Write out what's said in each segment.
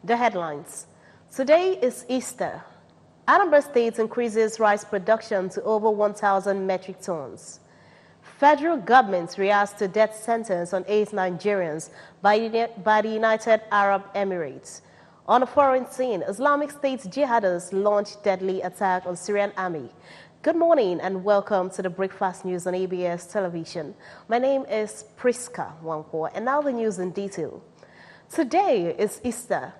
The headlines. Today is Easter. Anambra State increases rice production to over 1,000 metric tons. Federal government reacts to death sentence on 8 Nigerians by the United Arab Emirates. On a foreign scene, Islamic State jihadists launched deadly attack on Syrian army. Good morning and welcome to the Breakfast News on ABS Television. My name is Priska Wanko, and now the news in detail. Today is Easter.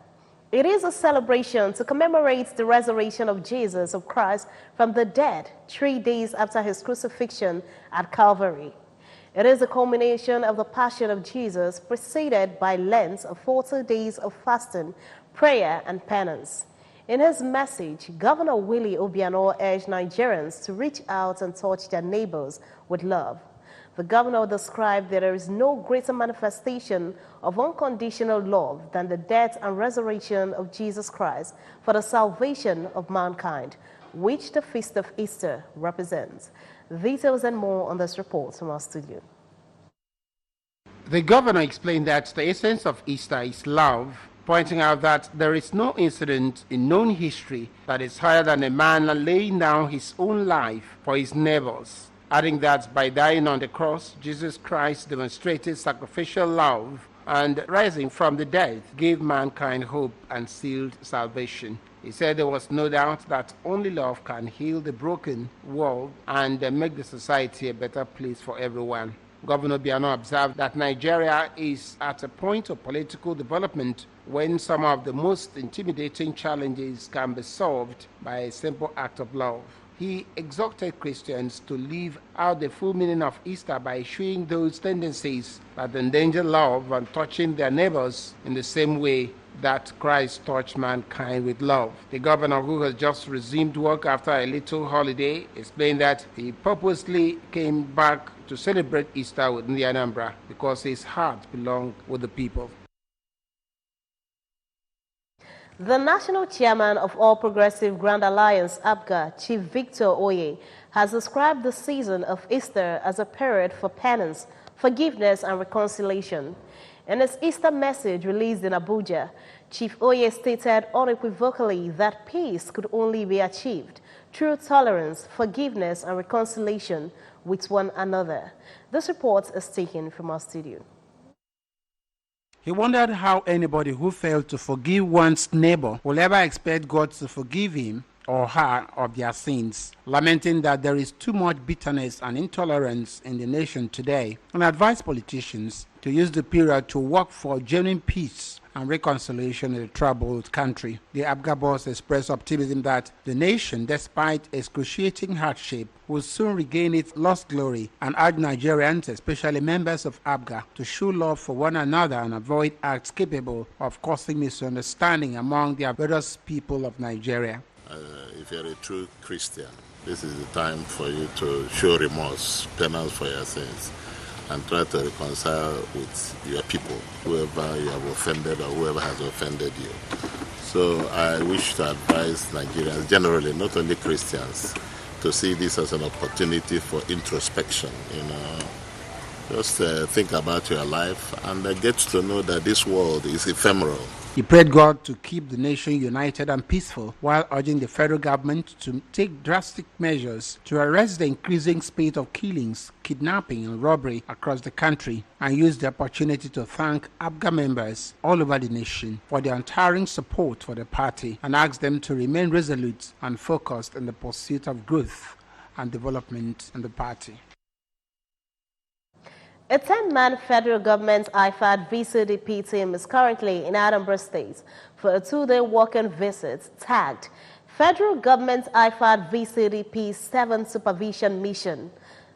It is a celebration to commemorate the resurrection of Jesus of Christ from the dead 3 days after his crucifixion at Calvary. It is a culmination of the Passion of Jesus preceded by Lent of 40 days of fasting, prayer, and penance. In his message, Governor Willie Obiano urged Nigerians to reach out and touch their neighbors with love. The governor described that there is no greater manifestation of unconditional love than the death and resurrection of Jesus Christ for the salvation of mankind, which the Feast of Easter represents. Details and more on this report from our studio. The governor explained that the essence of Easter is love, pointing out that there is no incident in known history that is higher than a man laying down his own life for his neighbors, adding that by dying on the cross, Jesus Christ demonstrated sacrificial love and rising from the dead gave mankind hope and sealed salvation. He said there was no doubt that only love can heal the broken world and make the society a better place for everyone. Governor Obiano observed that Nigeria is at a point of political development when some of the most intimidating challenges can be solved by a simple act of love. He exhorted Christians to live out the full meaning of Easter by eschewing those tendencies that endanger love and touching their neighbors in the same way that Christ touched mankind with love. The governor, who has just resumed work after a little holiday, explained that he purposely came back to celebrate Easter within the Anambra because his heart belonged with the people. The national chairman of All Progressive Grand Alliance, APGA, Chief Victor Oye, has described the season of Easter as a period for penance, forgiveness, and reconciliation. In his Easter message released in Abuja, Chief Oye stated unequivocally that peace could only be achieved through tolerance, forgiveness, and reconciliation with one another. This report is taken from our studio. He wondered how anybody who failed to forgive one's neighbor will ever expect God to forgive him or her of their sins, lamenting that there is too much bitterness and intolerance in the nation today, and advised politicians to use the period to work for genuine peace and reconciliation in a troubled country. The APGA boss expressed optimism that the nation, despite excruciating hardship, will soon regain its lost glory and urged Nigerians, especially members of APGA, to show love for one another and avoid acts capable of causing misunderstanding among the various people of Nigeria. If you're a true Christian, this is the time for you to show remorse, penance for your sins, and try to reconcile with your people, whoever you have offended or whoever has offended you. So I wish to advise Nigerians generally, not only Christians, to see this as an opportunity for introspection. Just think about your life and get to know that this world is ephemeral. He prayed God to keep the nation united and peaceful, while urging the federal government to take drastic measures to arrest the increasing spate of killings, kidnapping, and robbery across the country, and use the opportunity to thank APGA members all over the nation for their untiring support for the party, and ask them to remain resolute and focused in the pursuit of growth and development in the party. A 10-man federal government IFAD VCDP team is currently in Anambra State for a 2-day walk-in visit tagged Federal Government IFAD VCDP 7th Supervision Mission.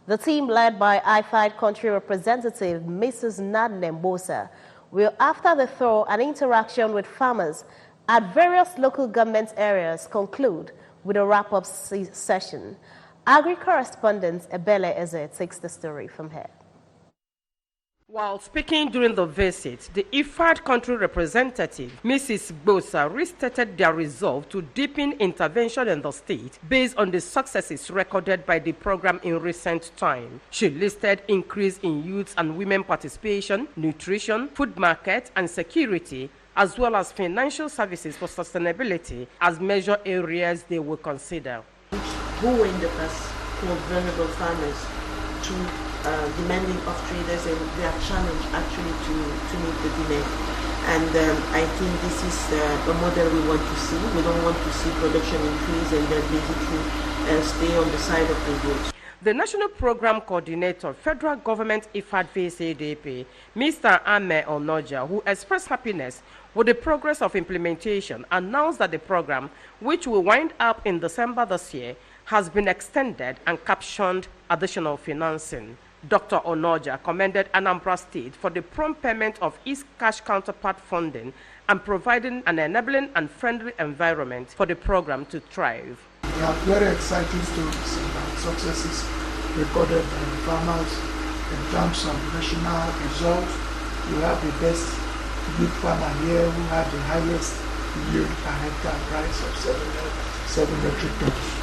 The team, led by IFAD Country Representative Mrs. Nadne Mbosa, will, after the thorough and interaction with farmers at various local government areas, conclude with a wrap-up session. Agri-correspondent Ebele Eze takes the story from here. While speaking during the visit, the IFAD country representative, Mrs. Bosa, restated their resolve to deepen intervention in the state based on the successes recorded by the program in recent time. She listed increase in youth and women participation, nutrition, food market, and security as well as financial services for sustainability as major areas they will consider. Who were in the past called vulnerable farmers to demanding of traders, and they are challenged actually to meet the demand. And I think this is a model we want to see. We don't want to see production increase and then basically stay on the side of the road. The National Program Coordinator, Federal Government IFAD VCDP, Mr. Ame Onoja, who expressed happiness with the progress of implementation, announced that the program, which will wind up in December this year, has been extended and captioned additional financing. Dr. Onoja commended Anambra State for the prompt payment of its cash counterpart funding and providing an enabling and friendly environment for the program to thrive. We have very exciting stories about successes recorded by the farmers in terms of national results. We have the best wheat farmer here who had the highest yield per hectare price of 7 metric tons.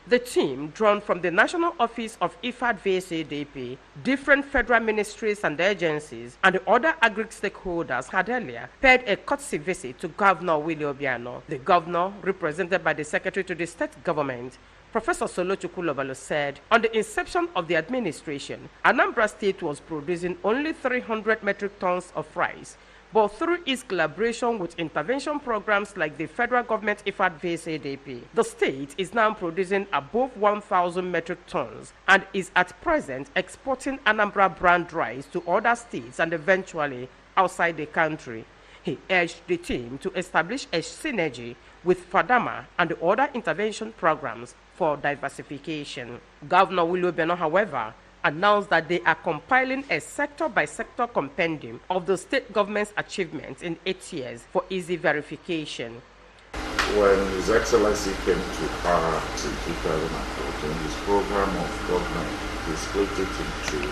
The team, drawn from the National Office of IFAD VCDP, different federal ministries and agencies, and the other agri stakeholders, had earlier paid a courtesy visit to Governor Willie Obiano. The governor, represented by the Secretary to the State Government, Professor Solochukwu Lovalo, said, on the inception of the administration, Anambra State was producing only 300 metric tons of rice, but through its collaboration with intervention programs like the federal government IFAD VCDP, the state is now producing above 1,000 metric tons and is at present exporting Anambra brand rice to other states and eventually outside the country. He urged the team to establish a synergy with FADAMA and the other intervention programs for diversification. Governor Willie Obiano, however, announced that they are compiling a sector-by-sector compendium of the state government's achievements in 8 years for easy verification. When His Excellency came to power in 2014, his program of government is split it into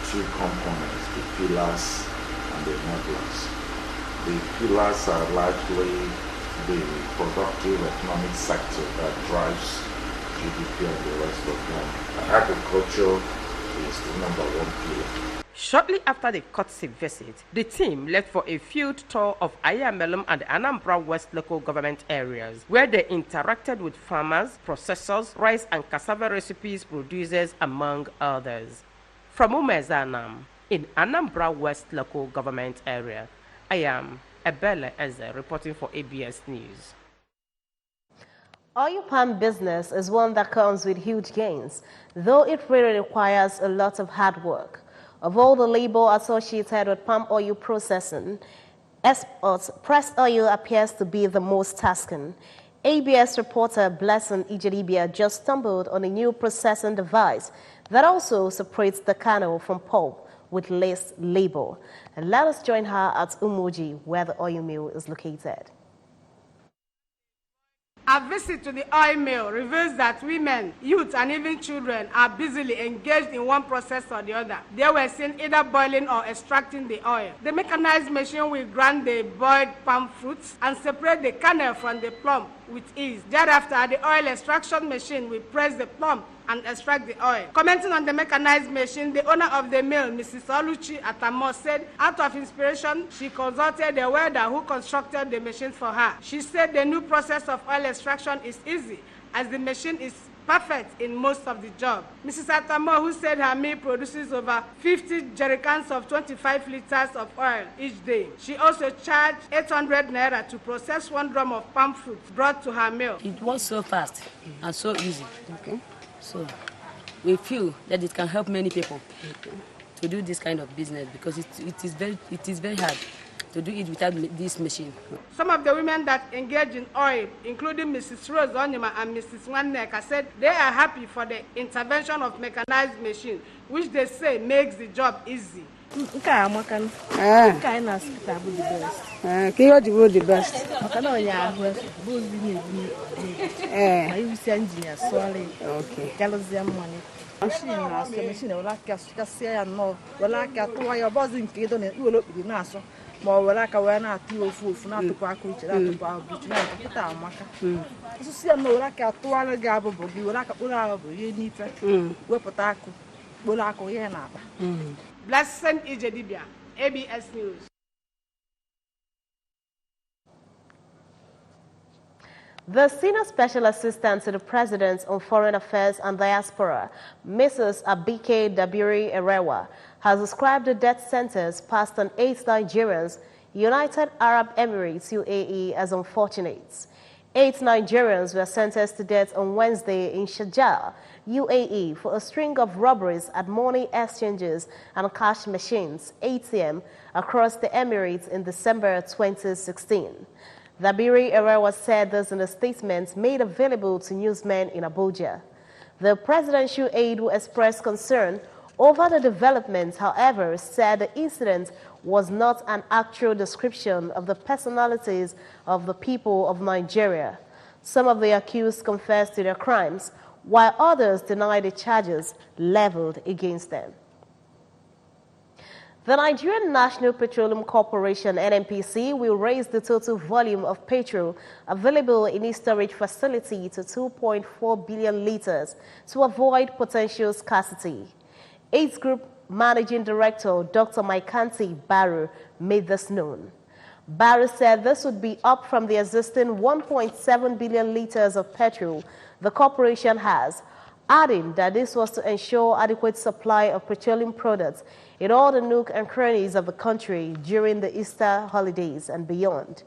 two components, the pillars and the enablers. The pillars are likely the productive economic sector that drives GDP and the rest of them. Agriculture is the #1 pillar. Shortly after the courtesy visit, the team left for a field tour of Ayamelum and Anambra West local government areas, where they interacted with farmers, processors, rice and cassava recipes producers, among others. From Umezanam, in Anambra West local government area, I am Ebele Eze reporting for ABS News. Oil palm business is one that comes with huge gains, though it really requires a lot of hard work. Of all the labor associated with palm oil processing, exports, pressed oil appears to be the most tasking. ABS reporter Blessing Ijeribia just stumbled on a new processing device that also separates the kernel from pulp with less labor. And let us join her at Umuji, where the oil mill is located. A visit to the oil mill reveals that women, youth, and even children are busily engaged in one process or the other. They were seen either boiling or extracting the oil. The mechanized machine will grind the boiled palm fruits and separate the kernel from the plum with ease. Thereafter, the oil extraction machine will press the plum and extract the oil. Commenting on the mechanized machine, the owner of the mill, Mrs. Oluchi Atamo, said out of inspiration, she consulted a welder who constructed the machine for her. She said the new process of oil extraction is easy, as the machine is perfect in most of the job. Mrs. Atamo, who said her mill produces over 50 jerrycans of 25 liters of oil each day. She also charged 800 naira to process 1 drum of palm fruit brought to her mill. It was so fast and so easy. Okay. So we feel that it can help many people to do this kind of business, because it is very hard to do it without this machine. Some of the women that engage in oil, including Mrs. Rose Onyema and Mrs. Nwaneka, said they are happy for the intervention of mechanized machine, which they say makes the job easy. The best. Blessing Ijedibia, ABS News. The Senior Special Assistant to the President on Foreign Affairs and Diaspora, Mrs. Abike Dabiri Erewa, has described the death sentence passed on 8 Nigerians, United Arab Emirates UAE, as unfortunate. 8 Nigerians were sentenced to death on Wednesday in Sharjah, UAE, for a string of robberies at money exchanges and cash machines, ATM, across the Emirates in December 2016. Dabiri Erewa said this in a statement made available to newsmen in Abuja. The presidential aide who expressed concern over the developments, however, said the incident was not an actual description of the personalities of the people of Nigeria. Some of the accused confessed to their crimes, while others denied the charges leveled against them. The Nigerian National Petroleum Corporation, NNPC, will raise the total volume of petrol available in its storage facility to 2.4 billion liters to avoid potential scarcity. AIDS Group Managing Director Dr. Maikanti Baru made this known. Baru said this would be up from the existing 1.7 billion liters of petrol the corporation has, adding that this was to ensure adequate supply of petroleum products in all the nook and crannies of the country during the Easter holidays and beyond.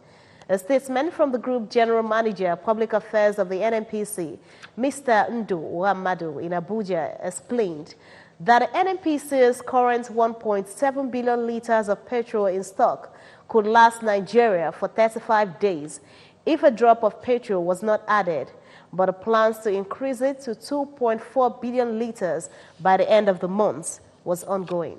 A statement from the Group General Manager, Public Affairs of the NNPC, Mr. Ndu Uhamadu in Abuja, explained that the NNPC's current 1.7 billion liters of petrol in stock could last Nigeria for 35 days if a drop of petrol was not added, but the plans to increase it to 2.4 billion liters by the end of the month was ongoing.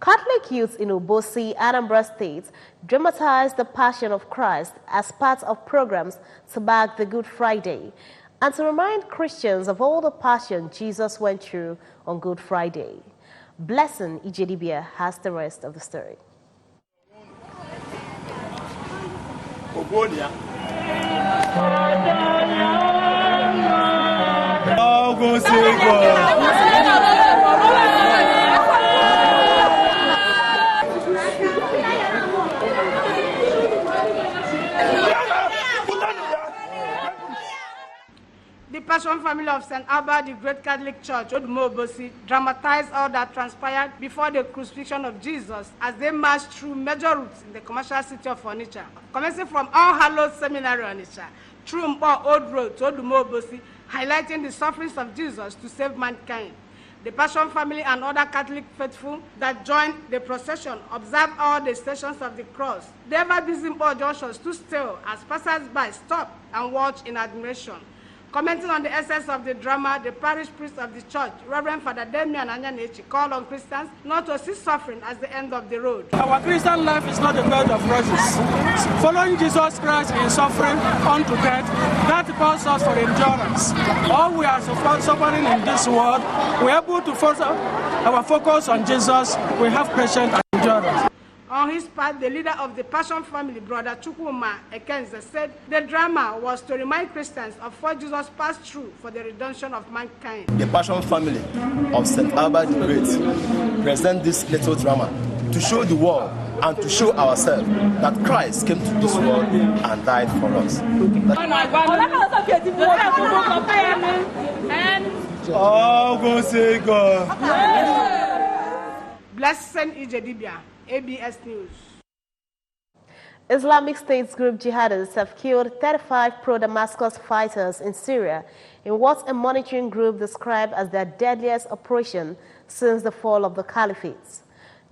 Catholic youths in Obosi, Anambra State, dramatized the Passion of Christ as part of programs to mark the Good Friday and to remind Christians of all the passion Jesus went through on Good Friday. Blessing Ijedibia has the rest of the story. The Passion family of St. Albert, the Great Catholic Church, Odumobosi, dramatized all that transpired before the crucifixion of Jesus as they marched through major routes in the commercial city of Onitsha, commencing from All Hallows Seminary, Onitsha, through Mpo Old Road to Odumobosi, highlighting the sufferings of Jesus to save mankind. The Passion family and other Catholic faithful that joined the procession observed all the stations of the cross. The ever-busy Mpo Junction stood still as passers-by stopped and watched in admiration. Commenting on the essence of the drama, the parish priest of the church, Reverend Father Damian Anyanechi, called on Christians not to see suffering as the end of the road. Our Christian life is not a bed of roses. Following Jesus Christ in suffering unto death, that calls us for endurance. All we are suffering in this world, we are able to focus our focus on Jesus. We have patience and endurance. On his part, the leader of the Passion family, Brother Chukwuma Ekenze, said the drama was to remind Christians of what Jesus passed through for the redemption of mankind. The Passion family of St. Albert the Great present this little drama to show the world and to show ourselves that Christ came to this world and died for us. Oh, go say God. Blessing Ijedibia, ABS News. Islamic State group jihadists have killed 35 pro-Damascus fighters in Syria in what a monitoring group described as their deadliest operation since the fall of the caliphate.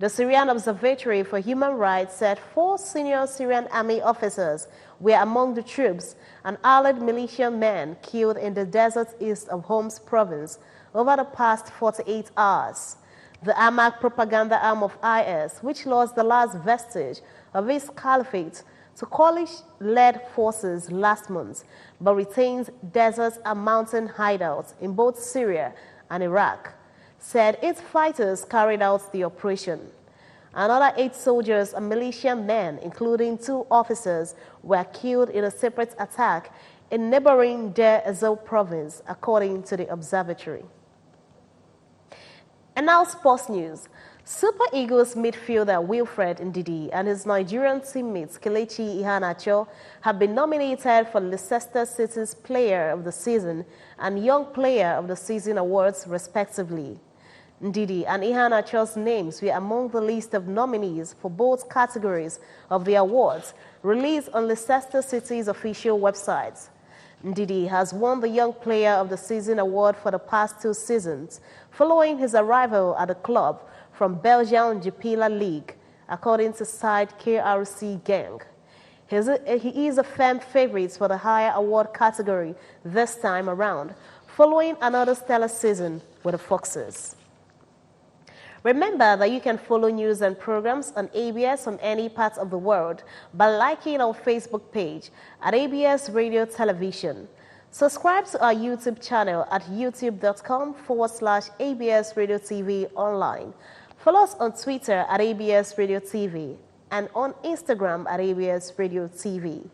The Syrian Observatory for Human Rights said 4 senior Syrian army officers were among the troops and allied militia men killed in the desert east of Homs province over the past 48 hours. The Amaq propaganda arm of IS, which lost the last vestige of its caliphate to coalition-led forces last month, but retains desert and mountain hideouts in both Syria and Iraq, said its fighters carried out the operation. Another 8 soldiers and militia men, including 2 officers, were killed in a separate attack in neighboring Deir ez-Zor province, according to the observatory. And now sports news. Super Eagles midfielder Wilfred Ndidi and his Nigerian teammates Kelechi Iheanacho have been nominated for Leicester City's Player of the Season and Young Player of the Season awards, respectively. Ndidi and Iheanacho's names were among the list of nominees for both categories of the awards released on Leicester City's official website. Ndidi has won the Young Player of the Season award for the past 2 seasons, following his arrival at the club from Belgian Jupiler League, according to site KRC Gang. He is a firm favorite for the higher award category this time around, following another stellar season with the Foxes. Remember that you can follow news and programs on ABS on any part of the world by liking our Facebook page at ABS Radio Television. Subscribe to our YouTube channel at youtube.com/ABS Radio TV online. Follow us on Twitter at ABS Radio TV and on Instagram at ABS Radio TV.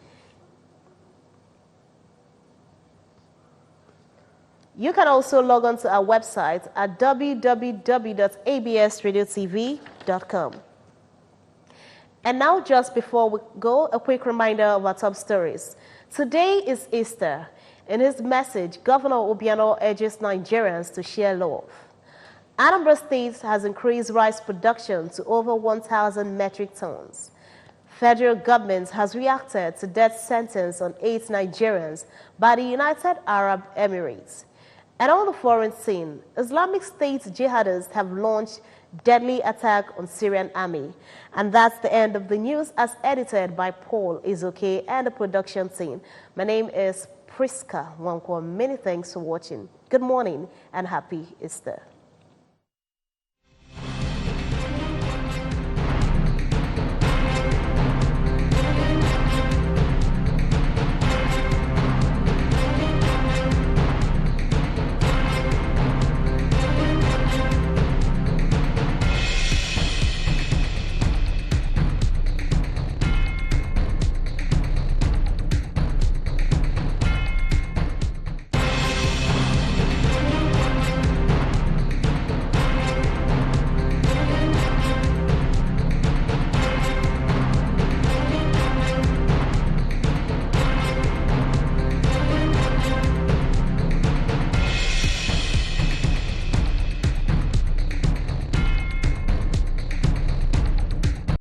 You can also log on to our website at www.absradiotv.com. And now, just before we go, a quick reminder of our top stories. Today is Easter. In his message, Governor Obiano urges Nigerians to share love. Anambra State has increased rice production to over 1,000 metric tons. Federal government has reacted to death sentence on 8 Nigerians by the United Arab Emirates. And on the foreign scene, Islamic State jihadists have launched deadly attack on Syrian army. And that's the end of the news as edited by Paul Izoke and the production team. My name is Priska Wankwo. Many thanks for watching. Good morning and happy Easter.